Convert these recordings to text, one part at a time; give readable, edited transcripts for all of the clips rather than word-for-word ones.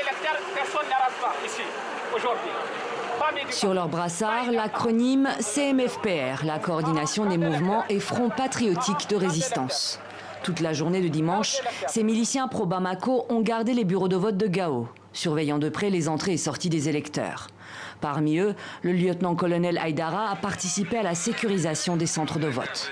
électeurs, personne n'arrête pas ici, aujourd'hui. Sur leur brassard, l'acronyme CMFPR, la coordination des mouvements et fronts patriotiques de résistance. Toute la journée de dimanche, ces miliciens pro-Bamako ont gardé les bureaux de vote de Gao, surveillant de près les entrées et sorties des électeurs. Parmi eux, le lieutenant-colonel Haïdara a participé à la sécurisation des centres de vote.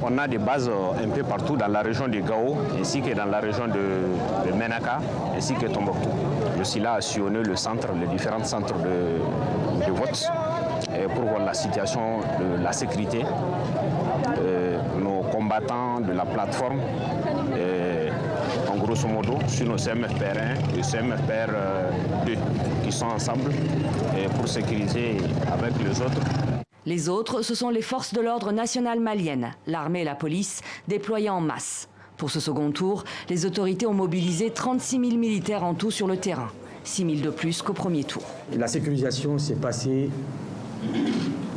On a des bases un peu partout dans la région de Gao, ainsi que dans la région de Menaka, ainsi que Tombouctou. Le SILA a sillonné les différents centres de vote pour voir la situation de la sécurité. Nos combattants de la plateforme, en grosso modo, sur nos CMFPR 1 et CMFPR 2 qui sont ensemble pour sécuriser avec les autres. Les autres, ce sont les forces de l'ordre nationales maliennes, l'armée et la police, déployées en masse. Pour ce second tour, les autorités ont mobilisé 36 000 militaires en tout sur le terrain, 6 000 de plus qu'au premier tour. La sécurisation s'est passée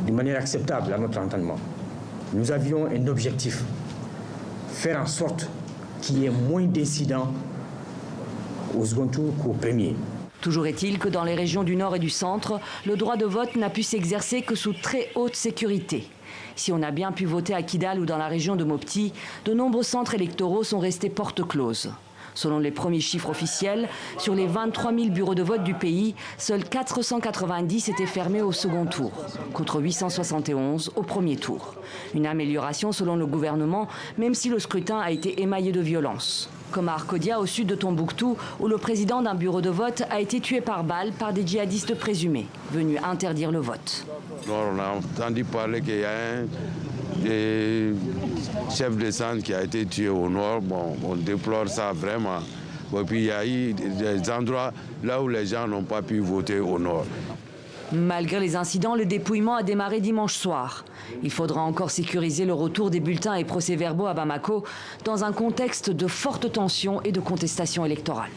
d'une manière acceptable à notre entendement. Nous avions un objectif, faire en sorte qu'il y ait moins d'incidents au second tour qu'au premier. Toujours est-il que dans les régions du Nord et du Centre, le droit de vote n'a pu s'exercer que sous très haute sécurité. Si on a bien pu voter à Kidal ou dans la région de Mopti, de nombreux centres électoraux sont restés porte close. Selon les premiers chiffres officiels, sur les 23 000 bureaux de vote du pays, seuls 490 étaient fermés au second tour, contre 871 au premier tour. Une amélioration selon le gouvernement, même si le scrutin a été émaillé de violence. Comme à Arkodia, au sud de Tombouctou, où le président d'un bureau de vote a été tué par balle par des djihadistes présumés, venus interdire le vote. On a entendu parler qu'il y a un des chefs de centre qui a été tué au nord. Bon, on déplore ça vraiment. Et puis il y a eu des endroits là où les gens n'ont pas pu voter au nord. Malgré les incidents, le dépouillement a démarré dimanche soir. Il faudra encore sécuriser le retour des bulletins et procès-verbaux à Bamako dans un contexte de forte tension et de contestation électorale.